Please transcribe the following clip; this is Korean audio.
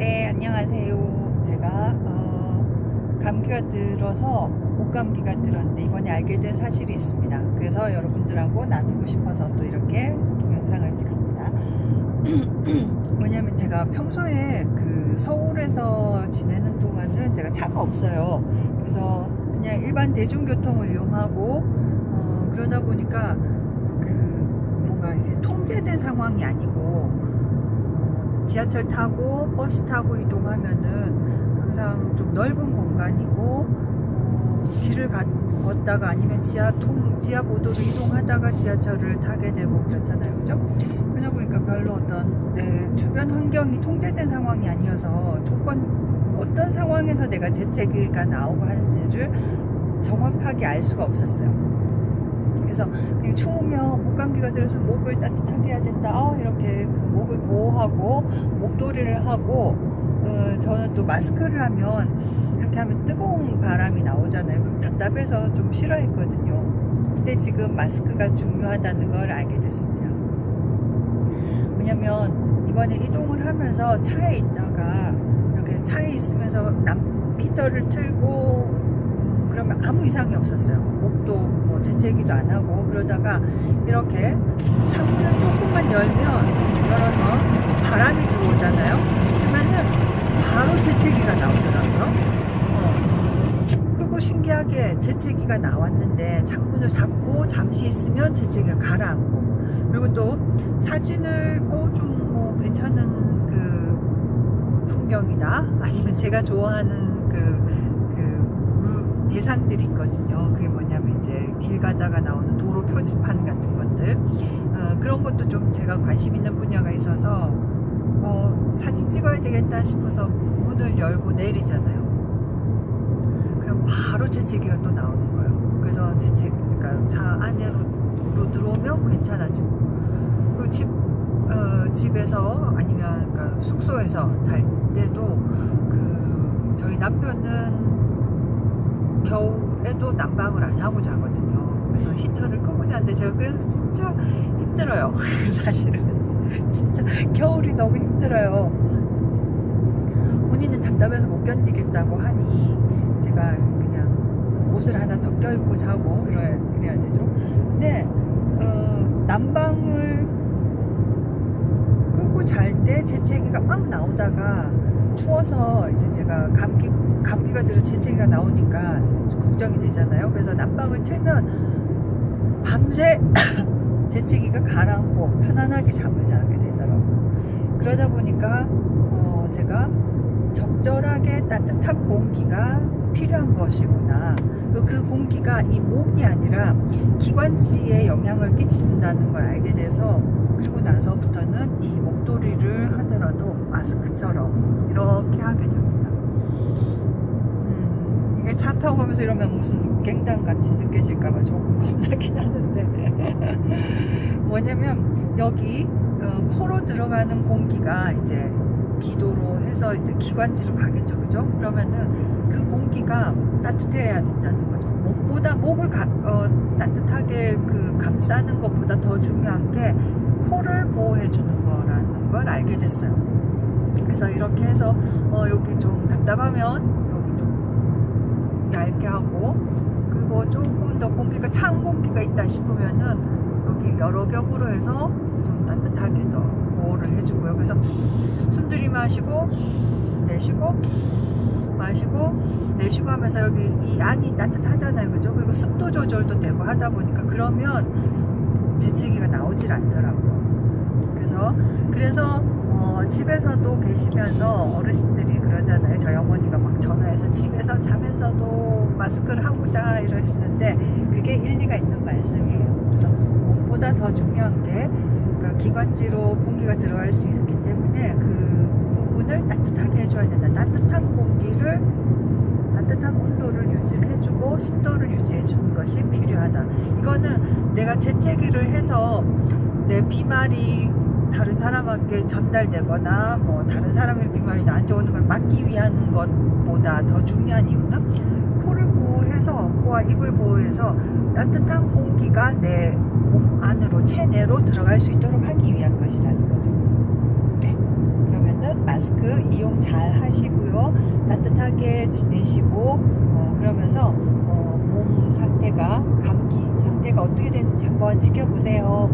네, 안녕하세요. 제가 감기가 들어서 목감기가 들었는데 이번에 알게 된 사실이 있습니다. 그래서 여러분들하고 나누고 싶어서 또 이렇게 동영상을 찍습니다. 뭐냐면 제가 평소에 그 서울에서 지내는 동안은 제가 차가 없어요. 그래서 그냥 일반 대중교통을 이용하고 그러다 보니까 그 뭔가 이제 통제된 상황이 아니고 지하철 타고 버스 타고 이동하면은 항상 좀 넓은 공간이고 길을 걷다가 아니면 지하보도로 이동하다가 지하철을 타게 되고 그렇잖아요, 그죠? 그러다 보니까 별로 어떤 내 주변 환경이 통제된 상황이 아니어서 어떤 상황에서 내가 재채기가 나오고 하는지를 정확하게 알 수가 없었어요. 그래서 그냥 추우면 목감기가 들어서 목을 따뜻하게 해야 된다, 이렇게 그 목을 보호하고 목도리를 하고, 저는 또 마스크를 하면 이렇게 하면 뜨거운 바람이 나오잖아요. 그럼 답답해서 좀 싫어했거든요. 근데 지금 마스크가 중요하다는 걸 알게 됐습니다. 왜냐면 이번에 이동을 하면서 차에 있다가 이렇게 차에 있으면서 히터를 틀고 그러면 아무 이상이 없었어요. 목도 뭐 재채기도 안 하고. 그러다가 이렇게 창문을 조금만 열어서 바람이 들어오잖아요. 그러면은 바로 재채기가 나오더라고요. 그리고 신기하게 재채기가 나왔는데 창문을 닫고 잠시 있으면 재채기가 가라앉고, 그리고 또 사진을 좀 뭐 괜찮은 그 풍경이다, 아니면 제가 좋아하는 대상들이 있거든요. 그게 뭐냐면 이제 길 가다가 나오는 도로 표지판 같은 것들, 그런 것도 좀 제가 관심 있는 분야가 있어서 사진 찍어야 되겠다 싶어서 문을 열고 내리잖아요. 그럼 바로 재채기가 또 나오는 거예요. 그래서 그러니까 차 안으로 들어오면 괜찮아지고, 그리고 집에서 아니면 그러니까 숙소에서 잘 때도 저희 남편은 겨울에도 난방을 안 하고 자거든요. 그래서 히터를 끄고 자는데 제가 그래서 진짜 힘들어요. 사실은 진짜 겨울이 너무 힘들어요. 본인은 답답해서 못 견디겠다고 하니 제가 그냥 옷을 하나 더 껴입고 자고 그래야 되죠. 근데 난방을 끄고 잘 때 재채기가 막 나오다가 추워서 이제 제가 감기가 들어 재채기가 나오니까 걱정이 되잖아요. 그래서 난방을 틀면 밤새 재채기가 가라앉고 편안하게 잠을 자게 되더라고요. 그러다 보니까 제가 적절하게 따뜻한 공기가 필요한 것이구나. 그 공기가 이 목이 아니라 기관지에 영향을 끼친다는 걸 알게 돼서, 그리고 나서부터는 이 목도리를 하더라도 마스크처럼 이렇게 하게 됩니다. 이게 차 타고 가면서 이러면 무슨 갱단같이 느껴질까봐 조금 겁나긴 하는데 뭐냐면 여기 코로 들어가는 공기가 이제 기도로 해서 이제 기관지로 가겠죠, 그죠? 그러면은 그 공기가 따뜻해야 된다는 거죠. 목을 따뜻하게 감싸는 것보다 더 중요한 게 코를 보호해 주는 거라는 걸 알게 됐어요. 그래서 이렇게 해서 여기 좀 답답하면 여기 좀 얇게 하고, 그리고 조금 더 공기가 찬 공기가 있다 싶으면은 여기 여러 겹으로 해서 좀 따뜻하게 더 보호를 해주고요. 그래서 숨 들이마시고 내쉬고 마시고 내쉬고 하면서 여기 이 안이 따뜻하잖아요, 그죠? 그리고 습도 조절도 되고 하다 보니까 그러면 재채기가 나오질 않더라고요. 그래서 집에서도 계시면서 어르신들이 그러잖아요. 저희 어머니가 막 전화해서 집에서 자면서도 마스크를 하고 자 이러시는데 그게 일리가 있는 말씀이에요. 그래서 무엇보다 더 중요한 게 기관지로 공기가 들어갈 수 있기 때문에 그 부분을 따뜻하게 해줘야 된다. 따뜻한 공기를, 따뜻한 온도를 유지를 해주고 습도를 유지해주는 것이 필요하다. 이거는 내가 재채기를 해서 내 비말이 다른 사람에게 전달되거나 뭐 다른 사람의 비말이 나한테 오는 걸 막기 위한 것보다 더 중요한 이유는 코를 보호해서, 코와 입을 보호해서 따뜻한 공기가 내 몸 안으로, 체내로 들어갈 수 있도록 하기 위한 것이라는 거죠. 네, 그러면은 마스크 마스크 이용 잘 하시고요. 따뜻하게 지내시고 그러면서 몸 상태가 감기 상태가 어떻게 되는지 한번 지켜보세요.